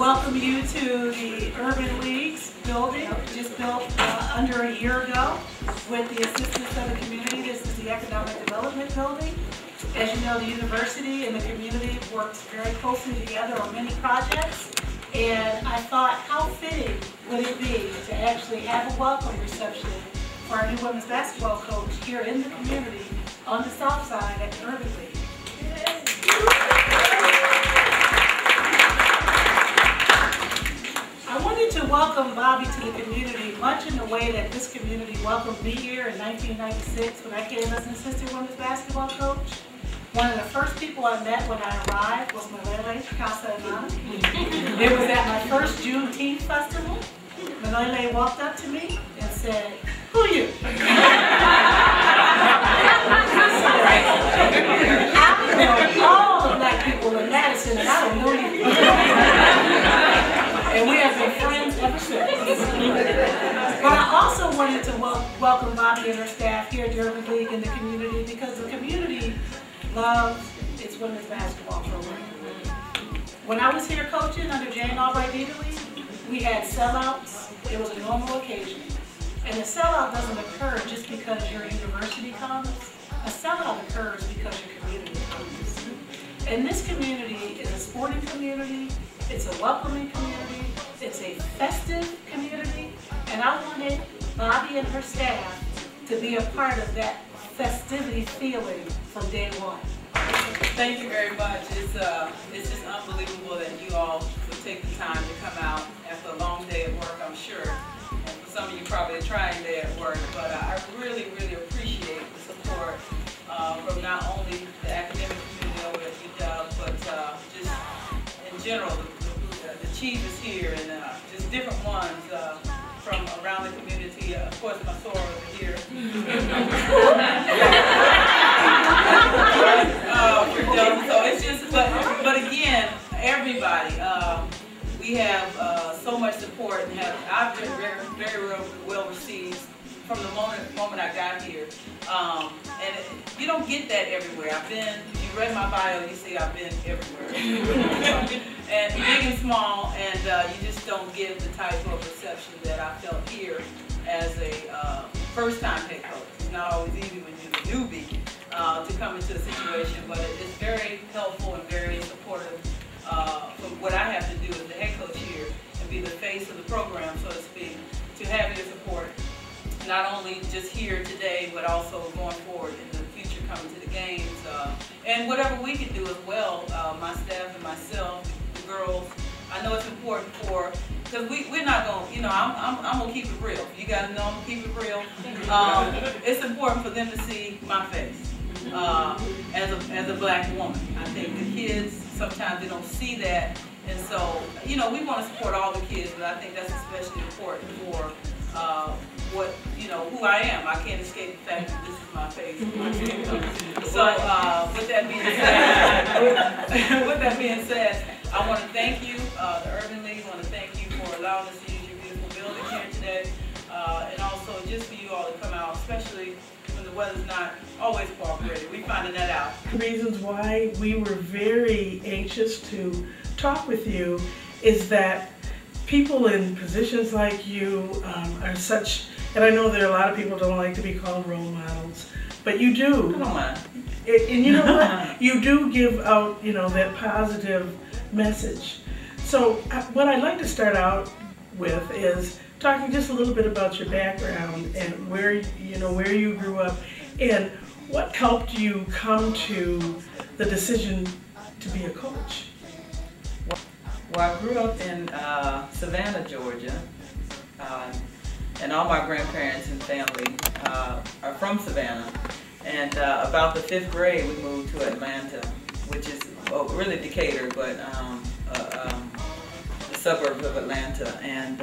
welcome you to the Urban League's building, just built under a year ago with the assistance of the community. This is the Economic Development Building. As you know, the university and the community works very closely together on many projects. And I thought, how fitting would it be to actually have a welcome reception for our new women's basketball coach here in the community on the south side at the Urban League. I wanted to welcome Bobby to the community much in the way that this community welcomed me here in 1996 when I came as an assistant women's basketball coach. One of the first people I met when I arrived was Malele Casa-Anana. It was at my first Juneteenth festival. Malele walked up to me and said, "Who are you?" I know all the black people in Madison and I don't know you. And we have been friends ever since. But I also wanted to welcome Bobby and her staff here at the Urban League in the community because the community loves its women's basketball program. When I was here coaching under Jane Albright Lee, we had sellouts. It was a normal occasion. And a sellout doesn't occur just because your university comes. A sellout occurs because your community comes. And this community is a sporting community. It's a welcoming community. It's a festive community. And I wanted Bobby and her staff to be a part of that festivity feeling from day one. Thank you very much. It's just unbelievable that you all would take the time to come out after a long day at work, I'm sure. And for some of you probably a trying day at work, but I really, really appreciate the support from not only the academic community over at UW, but just in general, the chief is here and just different ones from around the community. Of course, my soror is here. So it's just, but again, everybody, we have so much support and I've been very well received from the moment I got here. And you don't get that everywhere. You read my bio, you see I've been everywhere. And big and small, and you just don't get the type of reception that I felt here as a first-time head coach. It's not always easy when you're a newbie to come into a situation, but it's very helpful and very supportive for what I have to do as the head coach here and be the face of the program, so to speak, to have your support, not only just here today, but also going forward in the future, coming to the games, and whatever we can do as well, my staff and myself, the girls. I know it's important because we're not going, you know, I'm going to keep it real. You guys know I'm going to keep it real. It's important for them to see my face as a black woman. I think the kids, sometimes they don't see that. And so, you know, we want to support all the kids, but I think that's especially important for what, you know, who I am. I can't escape the fact that this is my face. So, with that being said, I want to thank you, the Urban League. I want to thank you for allowing us to use your beautiful building here today, and also just for you all to come out, especially when the weather's not always cooperating. We're finding that out. Reasons why we were very anxious to talk with you is that people in positions like you are such, and I know there are a lot of people who don't like to be called role models, but you do. I don't mind. And you know what? You do give out, you know, that positive message. So what I'd like to start out with is talking just a little bit about your background and where you grew up and what helped you come to the decision to be a coach. Well, I grew up in Savannah, Georgia, and all my grandparents and family are from Savannah. And about the 5th grade, we moved to Atlanta, which is really Decatur, but the suburbs of Atlanta. And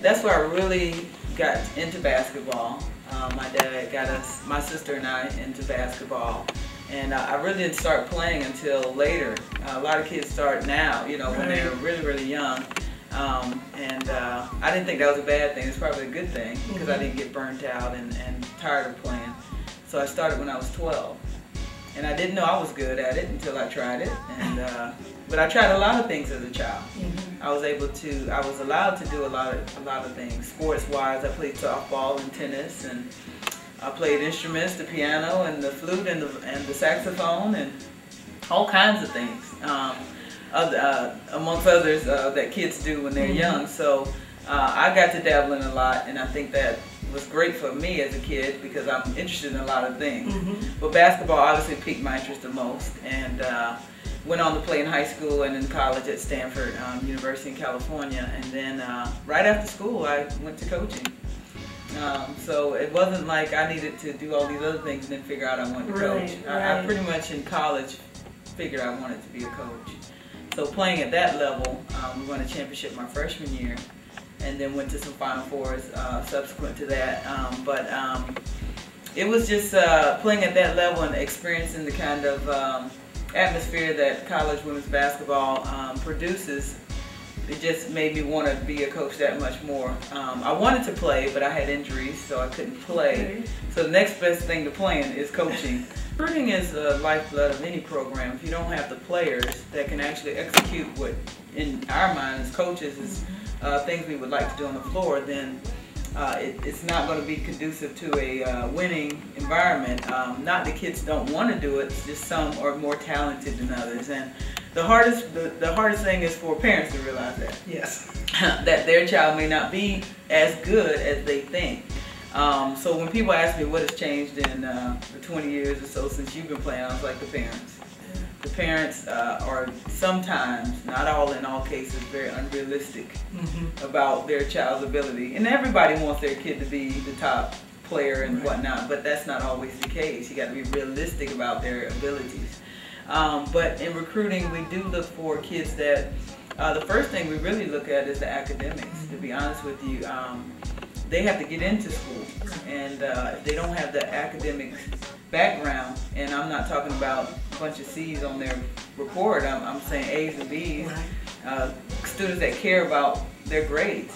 that's where I really got into basketball. My dad got us, my sister and I, into basketball. And I really didn't start playing until later. A lot of kids start now, you know, when they're really, really young. I didn't think that was a bad thing. It's probably a good thing because I didn't get burnt out and tired of playing. So I started when I was 12. And I didn't know I was good at it until I tried it. And but I tried a lot of things as a child. I was allowed to do a lot of things sports-wise. I played softball and tennis, and I played instruments, the piano and the flute and the saxophone, and all kinds of things, amongst others that kids do when they're young. So I got to dabble in a lot, and I think that was great for me as a kid because I'm interested in a lot of things. But basketball obviously piqued my interest the most, and went on to play in high school and in college at Stanford University in California. And then right after school, I went to coaching. So it wasn't like I needed to do all these other things and then figure out I wanted to coach. I pretty much in college figured I wanted to be a coach. So playing at that level, we won a championship my freshman year, and then went to some Final Fours subsequent to that. It was just playing at that level and experiencing the kind of atmosphere that college women's basketball produces. It just made me want to be a coach that much more. I wanted to play, but I had injuries, so I couldn't play. So the next best thing to playing is coaching. Recruiting is the lifeblood of any program. If you don't have the players that can actually execute what, in our minds, coaches, is things we would like to do on the floor, then it's not going to be conducive to a winning environment. Not that kids don't want to do it, it's just some are more talented than others. And the hardest thing is for parents to realize that. Yes. That their child may not be as good as they think. So when people ask me what has changed in the 20 years or so since you've been playing, I was like, the parents. The parents are sometimes, not all in all cases, very unrealistic about their child's ability. And everybody wants their kid to be the top player and whatnot, but that's not always the case. You got to be realistic about their abilities. But in recruiting, we do look for kids that, the first thing we really look at is the academics, to be honest with you. They have to get into school, and if they don't have the academic background, and I'm not talking about a bunch of C's on their report, I'm saying A's and B's, students that care about their grades,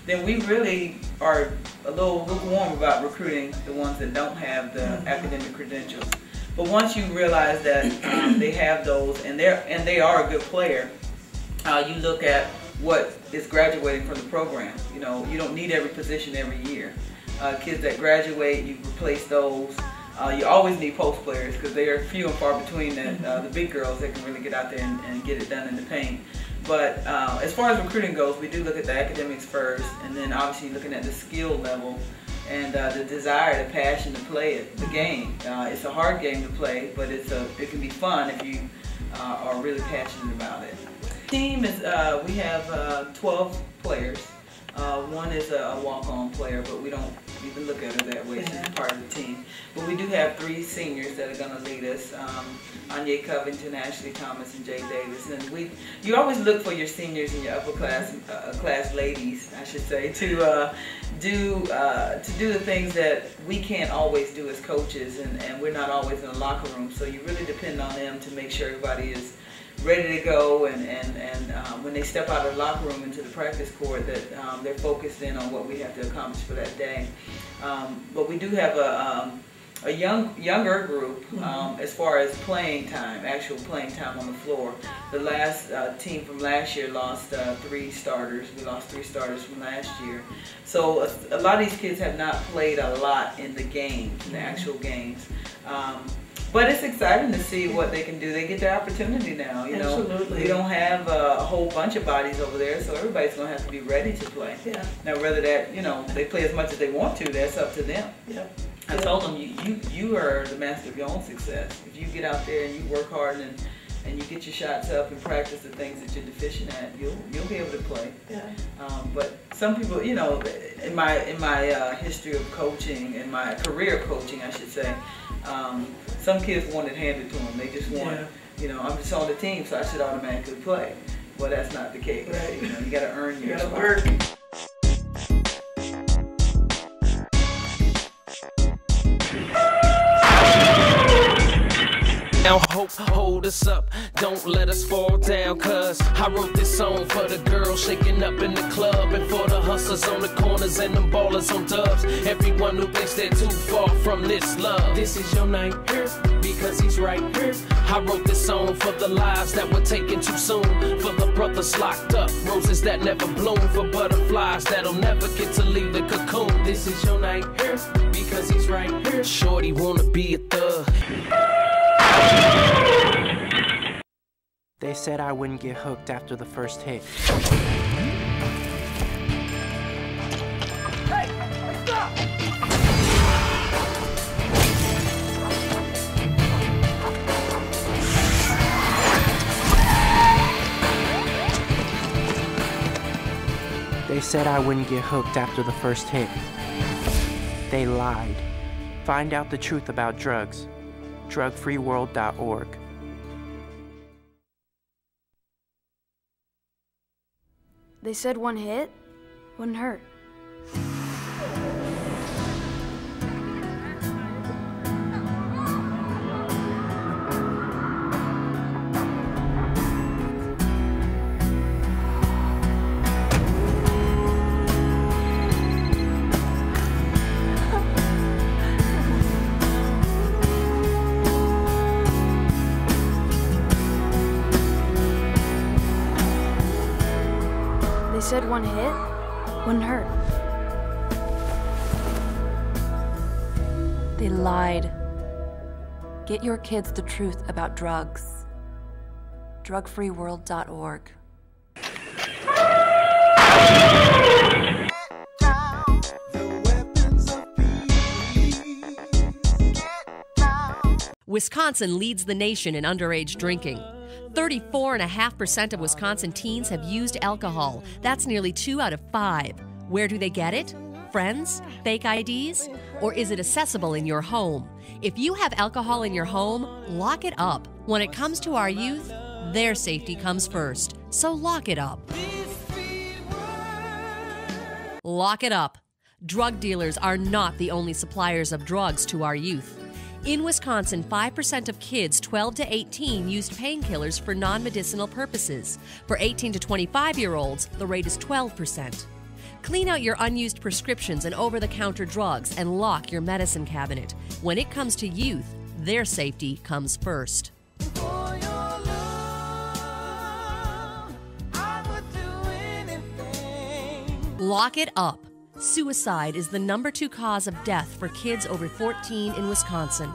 then we really are a little lukewarm about recruiting the ones that don't have the academic credentials. But once you realize that they have those and they are a good player, you look at what is graduating from the program. You know, you don't need every position every year. Kids that graduate, you replace those. You always need post players because they are few and far between the big girls that can really get out there and get it done in the paint. But as far as recruiting goes, we do look at the academics first, and then obviously looking at the skill level and the desire, the passion to play the game. It's a hard game to play, but it can be fun if you are really passionate about it. Team is, we have 12 players. One is a walk-on player, but we don't even look at her that way. She's part of the team. But we do have 3 seniors that are going to lead us. Anya Covington, Ashley Thomas, and Jay Davis. And you always look for your seniors and your upper class ladies, I should say, to do the things that we can't always do as coaches, and we're not always in the locker room. So you really depend on them to make sure everybody is ready to go, and when they step out of the locker room into the practice court, that they're focused in on what we have to accomplish for that day. But we do have a younger group as far as playing time, actual playing time on the floor. The last team from last year lost 3 starters. We lost 3 starters from last year. So a lot of these kids have not played a lot in the games, in the actual games. But it's exciting to see what they can do. They get their opportunity now, you know. Absolutely. We don't have a whole bunch of bodies over there, so everybody's going to have to be ready to play. Yeah. Now, whether that, you know, they play as much as they want to, that's up to them. Yeah. I told them, you are the master of your own success. If you get out there and you work hard and you get your shots up and practice the things that you're deficient at, you'll be able to play. Yeah. But some people, you know, in my history of coaching, in my career of coaching, I should say, some kids want it handed to them. They just want, you know, I'm just on the team, so I should automatically play. Well, that's not the case. Right. You know, you got to earn your spot. Work. Now hold us up, don't let us fall down, cause I wrote this song for the girls shaking up in the club, and for the hustlers on the corners and them ballers on dubs, everyone who thinks they're too far from this love. This is your night, because because he's right here. I wrote this song for the lives that were taken too soon, for the brothers locked up, roses that never bloom, for butterflies that'll never get to leave the cocoon. This is your night here because he's right here. Shorty wanna be a thug. They said I wouldn't get hooked after the first hit. They said I wouldn't get hooked after the first hit. They lied. Find out the truth about drugs. drugfreeworld.org. They said one hit wouldn't hurt. They said one hit wouldn't hurt. They lied. Get your kids the truth about drugs. drugfreeworld.org. Wisconsin leads the nation in underage drinking. 34.5% of Wisconsin teens have used alcohol. That's nearly 2 out of 5. Where do they get it? Friends? Fake IDs? Or is it accessible in your home? If you have alcohol in your home, lock it up. When it comes to our youth, their safety comes first. So lock it up. Lock it up. Drug dealers are not the only suppliers of drugs to our youth. In Wisconsin, 5% of kids 12 to 18 used painkillers for non-medicinal purposes. For 18 to 25-year-olds, the rate is 12%. Clean out your unused prescriptions and over-the-counter drugs and lock your medicine cabinet. When it comes to youth, their safety comes first. Lock it up. Suicide is the #2 cause of death for kids over 14 in Wisconsin.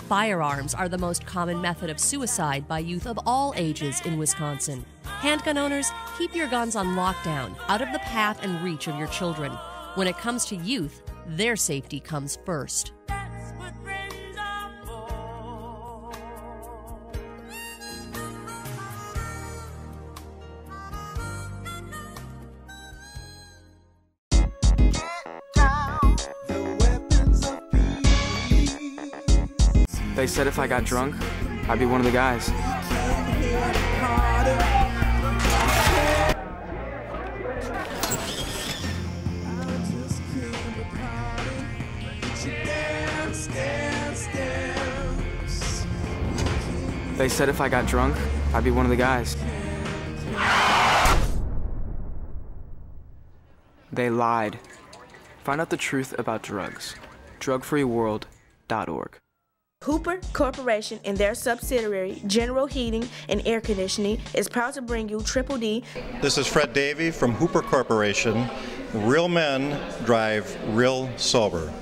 Firearms are the most common method of suicide by youth of all ages in Wisconsin. Handgun owners, keep your guns on lockdown, out of the path and reach of your children. When it comes to youth, their safety comes first. They said if I got drunk, I'd be one of the guys. They said if I got drunk, I'd be one of the guys. They lied. Find out the truth about drugs. drugfreeworld.org. Hooper Corporation and their subsidiary, General Heating and Air Conditioning, is proud to bring you Triple D. This is Fred Davey from Hooper Corporation. Real men drive real sober.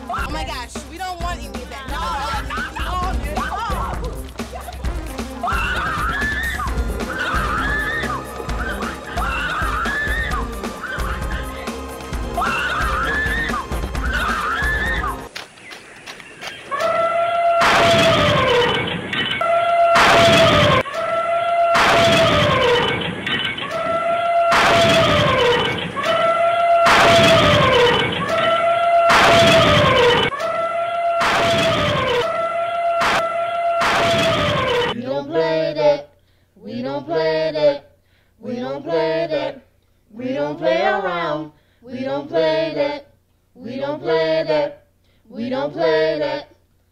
Oh my gosh, we don't want any of that.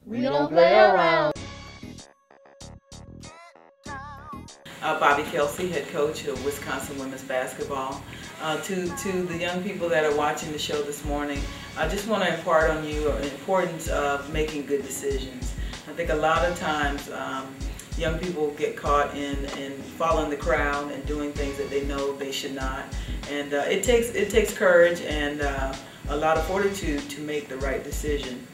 We don't play around. Bobby Kelsey, head coach of Wisconsin women's basketball. To the young people that are watching the show this morning, I just want to impart on you the importance of making good decisions. I think a lot of times young people get caught in following the crowd and doing things that they know they should not. And it takes courage and a lot of fortitude to make the right decision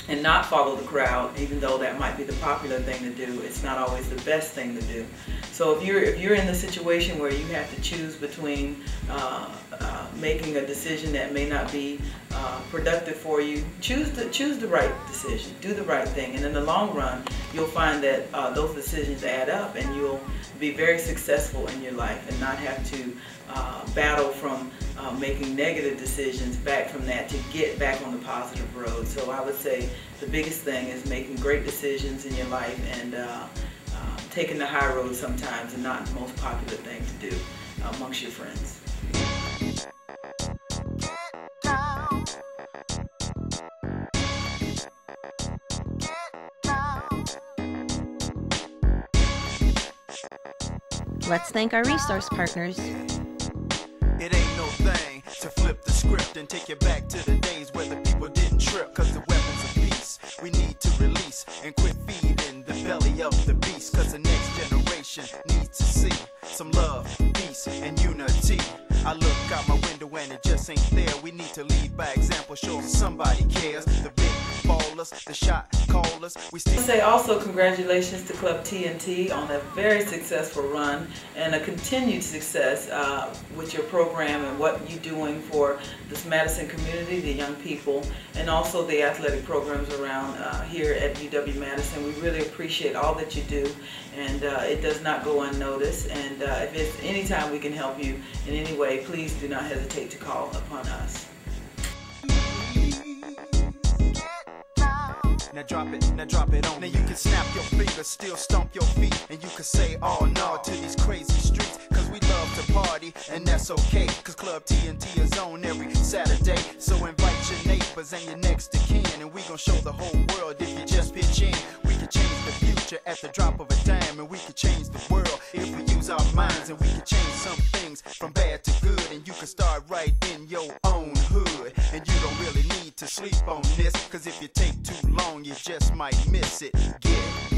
and not follow the crowd, even though that might be the popular thing to do. It's not always the best thing to do. So if you're in the situation where you have to choose between making a decision that may not be productive for you, choose the right decision, do the right thing, and in the long run, you'll find that those decisions add up, and you'll be very successful in your life and not have to battle from making negative decisions back from that to get back on the positive road. So I would say the biggest thing is making great decisions in your life and taking the high road sometimes and not the most popular thing to do amongst your friends. Let's thank our resource partners. It ain't no thing to flip the script and take you back to the days where the people didn't trip, cause the weapons of peace we need to release and quit feeding the belly of the beast, cause the next generation needs to see some love, peace, and unity. I look out my window and it just ain't there. We need to lead by example, show somebody cares. The big ballers, the shot callers. We still say also congratulations to Club TNT on a very successful run and a continued success with your program and what you're doing for this Madison community, the young people, and also the athletic programs around here at UW-Madison. We really appreciate all that you do, and it does not go unnoticed. And if it's any time we can help you in any way, please do not hesitate to call upon us. Now drop it on. Now you can snap your fingers, still stomp your feet, and you can say, oh no, to these crazy streets, cause we love to party, and that's okay, cause Club TNT is on every Saturday. So invite your neighbors and your next of kin, and we gon' show the whole world if you just pitch in. We can change the future at the drop of a dime, and we can change the world if we use our minds, and we can change some things from bad to good, and you can start right in your own hood. And you don't really need to sleep on this, cause if you take too long, you just might miss it. Get it?